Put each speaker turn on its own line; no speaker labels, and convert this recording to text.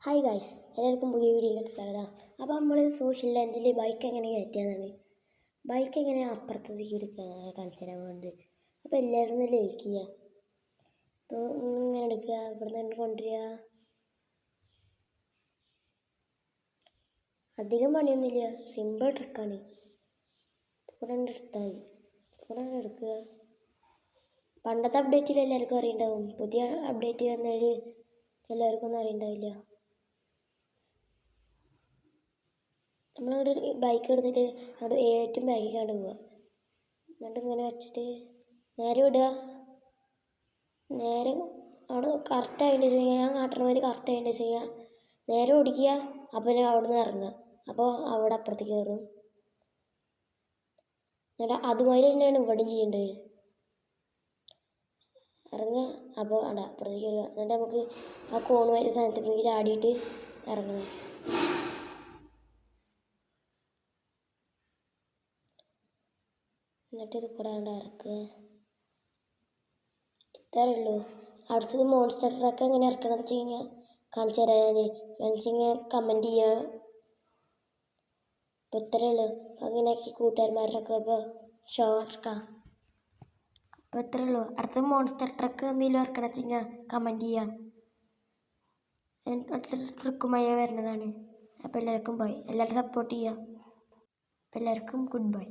Hi guys, എല്ലാവർക്കും പുതിയ വീഡിയോയിലേക്ക് സ്വാഗതം. അപ്പോൾ നമ്മൾ സോഷ്യൽ ലെൻസിൽ ബൈക്ക് എങ്ങനെ കയറ്റിയാന്നാണ്. ബൈക്ക് എങ്ങനെ അപ്പുറത്തേക്ക് എടുക്കുക കാണിച്ചു തരാൻ പോകുന്നത്. അപ്പോൾ എല്ലാവരും ഒന്ന് ലൈക്ക് ചെയ്യുക. അപ്പോൾ ഇങ്ങനെ എടുക്കുക, ഇവിടെ നിന്ന് കൊണ്ടുവരിക. അധികം പണിയൊന്നുമില്ല, സിമ്പിൾ ട്രിക്കാണ്. ഇവിടെ എടുത്താൽ മതി, ഇവിടെ എടുക്കുക. പണ്ടത്തെ അപ്ഡേറ്റിൽ എല്ലാവർക്കും അറിയുണ്ടാവും, പുതിയ അപ്ഡേറ്റ് വന്നതിൽ എല്ലാവർക്കും ഒന്നും അറിയണ്ടാവില്ല. നമ്മളവിടെ ബൈക്ക് എടുത്തിട്ട് അവിടെ ഏറ്റവും ബാഗിക്കാണ്ട് പോവുക. എന്നിട്ട് ഇങ്ങനെ വെച്ചിട്ട് നേരെ വിടുക. നേരെ അവിടെ കറക്റ്റ് ആയിട്ട് ചെയ്യുക, ഞാൻ കാട്ടണ മാതിരി കറക്റ്റ് ആയിട്ട് ചെയ്യുക. നേരെ ഓടിക്കുക, അപ്പം അവിടെ നിന്ന് ഇറങ്ങുക. അപ്പോൾ അവിടെ അപ്പുറത്തേക്ക് കയറും. എന്നിട്ട് അതുമാതിരി തന്നെയാണ് ഇവിടെയും ചെയ്യേണ്ടത്. ഇറങ്ങുക, അപ്പോൾ അവിടെ അപ്പുറത്തേക്ക് കയറുക. എന്നിട്ട് നമുക്ക് ആ കോണ് വരെ സാധനത്തേക്ക് ചാടിയിട്ട് ഇറങ്ങണം. എന്നിട്ട് ഇത് കൂടാണ്ട് ഇറക്കുക. ഇത്രയേ ഉള്ളൂ. അടുത്തത് മോൺസ്റ്റർ ട്രക്ക് എങ്ങനെ ഇറക്കണം എന്ന് വെച്ച് കഴിഞ്ഞാൽ കാണിച്ചു തരാം ഞാൻ. എന്ന് വെച്ച് കഴിഞ്ഞാൽ കമൻറ്റ് ചെയ്യുക. അപ്പോൾ ഇത്രയേ ഉള്ളൂ. അങ്ങനെ കൂട്ടുകാരന്മാരുടെയൊക്കെ ഇപ്പോൾ ഷോ ഇറക്കാം. അപ്പോൾ ഇത്രയേ ഉള്ളൂ. അടുത്ത മോൺസ്റ്റർ ട്രക്ക് എന്തെങ്കിലും ഇറക്കണം വെച്ച് കഴിഞ്ഞാൽ കമൻറ്റ് ചെയ്യുക. അടുത്ത ട്രിക്കുമായി വരുന്നതാണ്. അപ്പോൾ എല്ലാവർക്കും ബൈ. എല്ലാവരും സപ്പോർട്ട് ചെയ്യുക. അപ്പോൾ എല്ലാവർക്കും ഗുഡ് ബൈ.